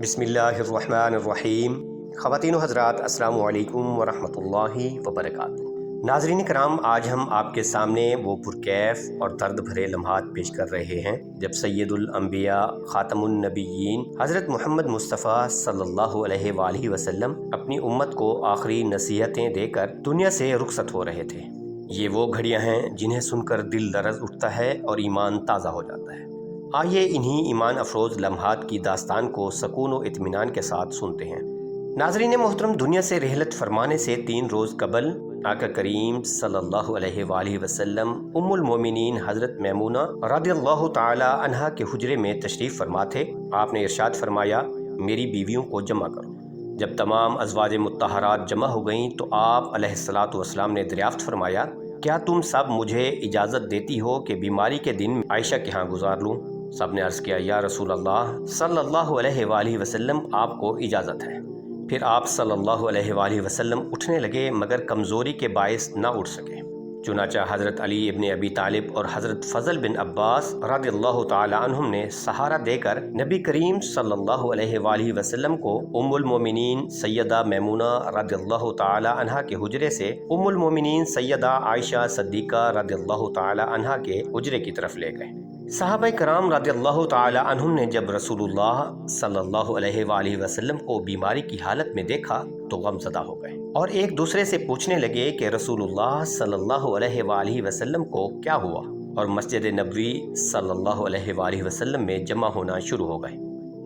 بسم اللہ الرحمن الرحیم۔ خواتین و حضرات، السلام علیکم ورحمۃ اللہ وبرکاتہ۔ ناظرین کرام، آج ہم آپ کے سامنے وہ پرکیف اور درد بھرے لمحات پیش کر رہے ہیں جب سید الانبیاء خاتم النبیین حضرت محمد مصطفیٰ صلی اللہ علیہ وآلہ وسلم اپنی امت کو آخری نصیحتیں دے کر دنیا سے رخصت ہو رہے تھے۔ یہ وہ گھڑیاں ہیں جنہیں سن کر دل لرز اٹھتا ہے اور ایمان تازہ ہو جاتا ہے۔ آئیے انہی ایمان افروز لمحات کی داستان کو سکون و اطمینان کے ساتھ سنتے ہیں۔ ناظرین محترم، دنیا سے رحلت فرمانے سے 3 روز قبل آقا کریم صلی اللہ علیہ وآلہ وسلم ام المومنین حضرت میمونہ رضی اللہ تعالی عنہا کے حجرے میں تشریف فرما تھے۔ آپ نے ارشاد فرمایا، میری بیویوں کو جمع کرو۔ جب تمام ازواج مطہرات جمع ہو گئیں تو آپ علیہ الصلوۃ والسلام نے دریافت فرمایا، کیا تم سب مجھے اجازت دیتی ہو کہ بیماری کے دن عائشہ کے ہاں گزار لوں؟ سب نے عرض کیا، یا رسول اللہ صلی اللہ علیہ وآلہ وسلم، آپ کو اجازت ہے۔ پھر آپ صلی اللہ علیہ وآلہ وسلم اٹھنے لگے مگر کمزوری کے باعث نہ اٹھ سکے۔ چنانچہ حضرت علی ابن ابی طالب اور حضرت فضل بن عباس رضی اللہ تعالی عنہم نے سہارا دے کر نبی کریم صلی اللہ علیہ وآلہ وسلم کو ام المومنین سیدہ میمونہ رضی اللہ تعالی عنہا کے حجرے سے ام المومنین سیدہ عائشہ صدیقہ رضی اللہ تعالی عنہا کے حجرے کی طرف لے گئے۔ صحابہ کرام رضی اللہ تعالی عنہم نے جب رسول اللہ صلی اللہ علیہ وآلہ وسلم کو بیماری کی حالت میں دیکھا تو غم زدہ ہو گئے اور ایک دوسرے سے پوچھنے لگے کہ رسول اللہ صلی اللہ علیہ وآلہ وسلم کو کیا ہوا، اور مسجد نبوی صلی اللہ علیہ وآلہ وسلم میں جمع ہونا شروع ہو گئے۔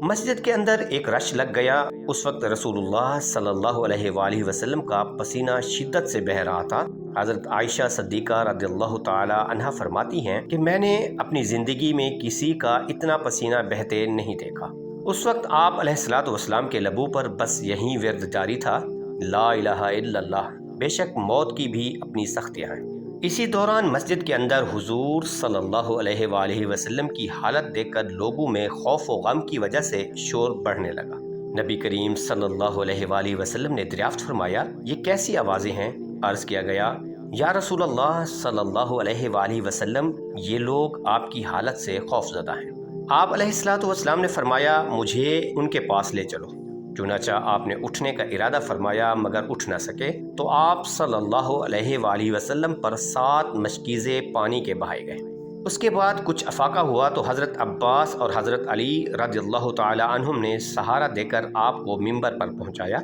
مسجد کے اندر ایک رش لگ گیا۔ اس وقت رسول اللہ صلی اللہ علیہ وآلہ وسلم کا پسینہ شدت سے بہہ رہا تھا۔ حضرت عائشہ صدیقہ رضی اللہ تعالی عنہا فرماتی ہیں کہ میں نے اپنی زندگی میں کسی کا اتنا پسینہ بہتے نہیں دیکھا۔ اس وقت آپ علیہ الصلوۃ والسلام کے لبوں پر بس یہی ورد جاری تھا، لا الہ الا اللہ، بے شک موت کی بھی اپنی سختیاں ہیں۔ اسی دوران مسجد کے اندر حضور صلی اللہ علیہ وآلہ وسلم کی حالت دیکھ کر لوگوں میں خوف و غم کی وجہ سے شور بڑھنے لگا۔ نبی کریم صلی اللہ علیہ وآلہ وسلم نے دریافت فرمایا، یہ کیسی آوازیں ہیں؟ عرض کیا گیا، یا رسول اللہ صلی اللہ علیہ وآلہ وسلم، یہ لوگ آپ کی حالت سے خوف زدہ ہیں۔ آپ علیہ الصلوۃ والسلام نے فرمایا، مجھے ان کے پاس لے چلو۔ چنانچہ آپ نے اٹھنے کا ارادہ فرمایا مگر اٹھ نہ سکے تو آپ صلی اللہ علیہ وآلہ وسلم پر 7 مشکیزیں پانی کے بہائے گئے۔ اس کے بعد کچھ افاقہ ہوا تو حضرت عباس اور حضرت علی رضی اللہ تعالی عنہم نے سہارا دے کر آپ کو منبر پر پہنچایا۔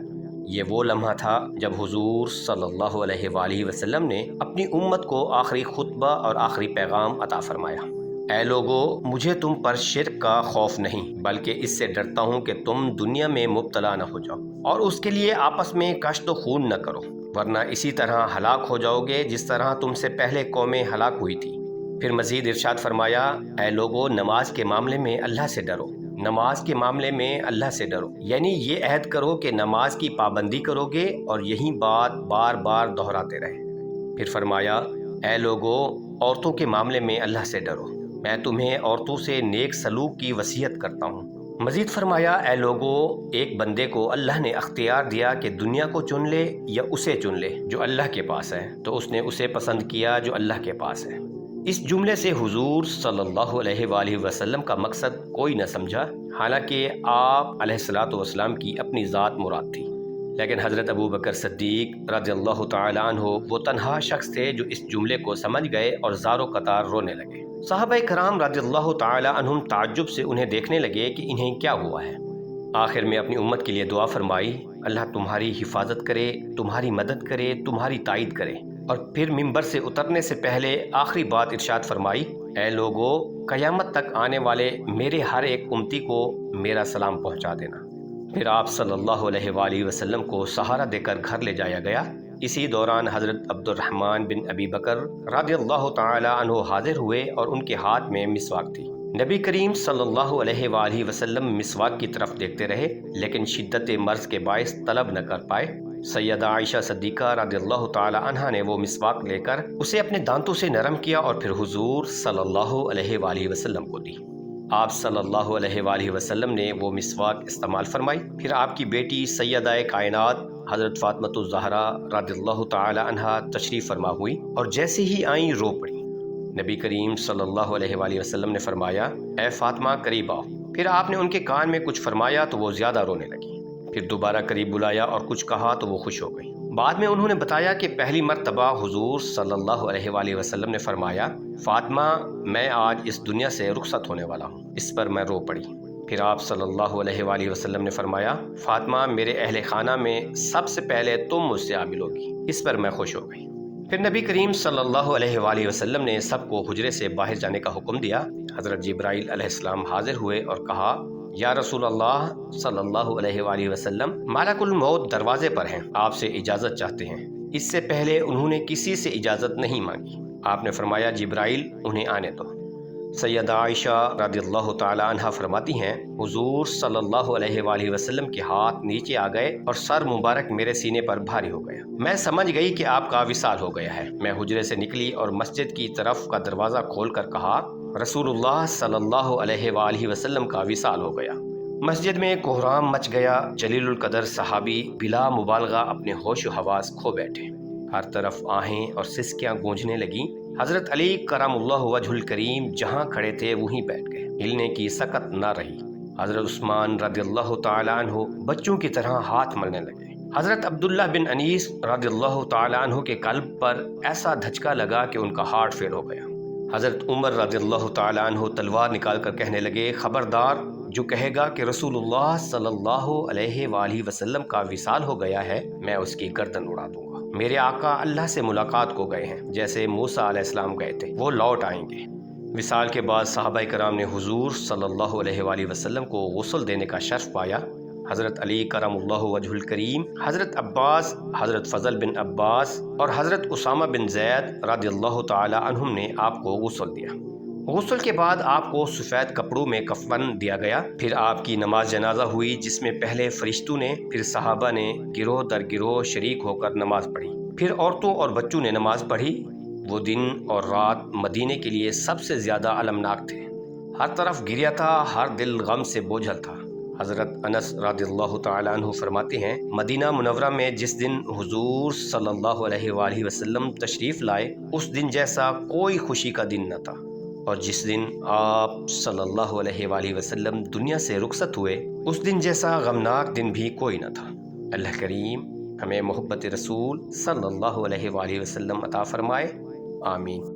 یہ وہ لمحہ تھا جب حضور صلی اللہ علیہ وآلہ وسلم نے اپنی امت کو آخری خطبہ اور آخری پیغام عطا فرمایا۔ اے لوگو، مجھے تم پر شرک کا خوف نہیں بلکہ اس سے ڈرتا ہوں کہ تم دنیا میں مبتلا نہ ہو جاؤ اور اس کے لیے آپس میں کشت و خون نہ کرو، ورنہ اسی طرح ہلاک ہو جاؤ گے جس طرح تم سے پہلے قومیں ہلاک ہوئی تھی۔ پھر مزید ارشاد فرمایا، اے لوگو، نماز کے معاملے میں اللہ سے ڈرو، نماز کے معاملے میں اللہ سے ڈرو، یعنی یہ عہد کرو کہ نماز کی پابندی کرو گے اور یہی بات بار بار دہراتے رہے۔ پھر فرمایا، اے لوگو، عورتوں کے معاملے میں اللہ سے ڈرو، میں تمہیں عورتوں سے نیک سلوک کی وصیت کرتا ہوں۔ مزید فرمایا، اے لوگو، ایک بندے کو اللہ نے اختیار دیا کہ دنیا کو چن لے یا اسے چن لے جو اللہ کے پاس ہے، تو اس نے اسے پسند کیا جو اللہ کے پاس ہے۔ اس جملے سے حضور صلی اللہ علیہ وآلہ وسلم کا مقصد کوئی نہ سمجھا، حالانکہ آپ علیہ الصلوۃ والسلام کی اپنی ذات مراد تھی، لیکن حضرت ابو بکر صدیق رضی اللہ تعالی عنہ وہ تنہا شخص تھے جو اس جملے کو سمجھ گئے اور زار و قطار رونے لگے۔ صحابہ کرام رضی اللہ تعالی عنہم تعجب سے انہیں دیکھنے لگے کہ انہیں کیا ہوا ہے۔ آخر میں اپنی امت کے لیے دعا فرمائی، اللہ تمہاری حفاظت کرے، تمہاری مدد کرے، تمہاری تائید کرے، اور پھر منبر سے اترنے سے پہلے آخری بات ارشاد فرمائی، اے لوگو، قیامت تک آنے والے میرے ہر ایک امتی کو میرا سلام پہنچا دینا۔ پھر آپ صلی اللہ علیہ وآلہ وسلم کو سہارا دے کر گھر لے جایا گیا۔ اسی دوران حضرت عبد الرحمن بن ابی بکر رضی اللہ تعالی عنہ حاضر ہوئے اور ان کے ہاتھ میں مسواک تھی۔ نبی کریم صلی اللہ علیہ وآلہ وسلم مسواک کی طرف دیکھتے رہے لیکن شدت مرض کے باعث طلب نہ کر پائے۔ سیدہ عائشہ صدیقہ رضی اللہ تعالی عنہا نے وہ مسواک لے کر اسے اپنے دانتوں سے نرم کیا اور پھر حضور صلی اللہ علیہ وآلہ وسلم کو دی۔ آپ صلی اللہ علیہ وآلہ وسلم نے وہ مسواک استعمال فرمائی۔ پھر آپ کی بیٹی سیدہ کائنات حضرت فاطمۃ الزہرا رضی اللہ تعالی عنہا تشریف فرما ہوئی اور جیسے ہی آئیں رو پڑی۔ نبی کریم صلی اللہ علیہ وآلہ وسلم نے فرمایا، اے فاطمہ قریب آؤ۔ پھر آپ نے ان کے کان میں کچھ فرمایا تو وہ زیادہ رونے لگی۔ پھر دوبارہ قریب بلایا اور کچھ کہا تو وہ خوش ہو گئی۔ بعد میں انہوں نے بتایا کہ پہلی مرتبہ حضور صلی اللہ علیہ وآلہ وسلم نے فرمایا، فاطمہ میں آج اس دنیا سے رخصت ہونے والا ہوں۔ اس پر میں رو پڑی۔ پھر آپ صلی اللہ علیہ وآلہ وسلم نے فرمایا، فاطمہ میرے اہل خانہ میں سب سے پہلے تم مجھ سے عامل ہوگی۔ اس پر میں خوش ہو گئی۔ پھر نبی کریم صلی اللہ علیہ وآلہ وسلم نے سب کو حجرے سے باہر جانے کا حکم دیا۔ حضرت جبرائیل علیہ السلام حاضر ہوئے اور کہا، یا رسول اللہ صلی اللہ علیہ وآلہ وسلم، ملک الموت دروازے پر ہیں، آپ سے اجازت چاہتے ہیں۔ اس سے پہلے انہوں نے کسی سے اجازت نہیں مانگی۔ آپ نے فرمایا، جبرائیل انہیں آنے دو۔ سیدہ عائشہ رضی اللہ تعالی عنہا فرماتی ہیں، حضور صلی اللہ علیہ وآلہ وسلم کے ہاتھ نیچے آ گئے اور سر مبارک میرے سینے پر بھاری ہو گیا۔ میں سمجھ گئی کہ آپ کا وصال ہو گیا ہے۔ میں حجرے سے نکلی اور مسجد کی طرف کا دروازہ کھول کر کہا، رسول اللہ صلی اللہ علیہ وآلہ وسلم کا وصال ہو گیا۔ مسجد میں کوہرام مچ گیا۔ جلیل القدر صحابی بلا مبالغہ اپنے ہوش و حواس کھو بیٹھے۔ ہر طرف آہیں اور سسکیاں گونجنے لگیں۔ حضرت علی کرم اللہ وجہ الکریم جہاں کھڑے تھے وہیں بیٹھ گئے، ہلنے کی سکت نہ رہی۔ حضرت عثمان رضی اللہ تعالی عنہ بچوں کی طرح ہاتھ ملنے لگے۔ حضرت عبداللہ بن انیس رضی اللہ تعالی عنہ کے قلب پر ایسا دھچکا لگا کہ ان کا ہارٹ فیل ہو گیا۔ حضرت عمر رضی اللہ تعالی عنہ تلوار نکال کر کہنے لگے، خبردار، جو کہے گا کہ رسول اللہ صلی اللہ علیہ وآلہ وسلم کا وصال ہو گیا ہے، میں اس کی گردن اڑا دوں گا۔ میرے آقا اللہ سے ملاقات کو گئے ہیں، جیسے موسیٰ علیہ السلام گئے تھے، وہ لوٹ آئیں گے۔ وصال کے بعد صحابہ کرام نے حضور صلی اللہ علیہ وآلہ وسلم کو غسل دینے کا شرف پایا۔ حضرت علی کرم اللہ وجہ الکریم، حضرت عباس، حضرت فضل بن عباس اور حضرت اسامہ بن زید رضی اللہ تعالی عنہم نے آپ کو غسل دیا۔ غسل کے بعد آپ کو سفید کپڑوں میں کفن دیا گیا۔ پھر آپ کی نماز جنازہ ہوئی، جس میں پہلے فرشتوں نے، پھر صحابہ نے گروہ در گروہ شریک ہو کر نماز پڑھی، پھر عورتوں اور بچوں نے نماز پڑھی۔ وہ دن اور رات مدینے کے لیے سب سے زیادہ المناک تھے۔ ہر طرف گریا تھا، ہر دل غم سے بوجھل تھا۔ حضرت انس رضی اللہ تعالی عنہ فرماتے ہیں، مدینہ منورہ میں جس دن حضور صلی اللہ علیہ وآلہ وسلم تشریف لائے، اس دن جیسا کوئی خوشی کا دن نہ تھا، اور جس دن آپ صلی اللہ علیہ وآلہ وسلم دنیا سے رخصت ہوئے، اس دن جیسا غمناک دن بھی کوئی نہ تھا۔ اللہ کریم ہمیں محبت رسول صلی اللہ علیہ وآلہ وسلم عطا فرمائے، آمین۔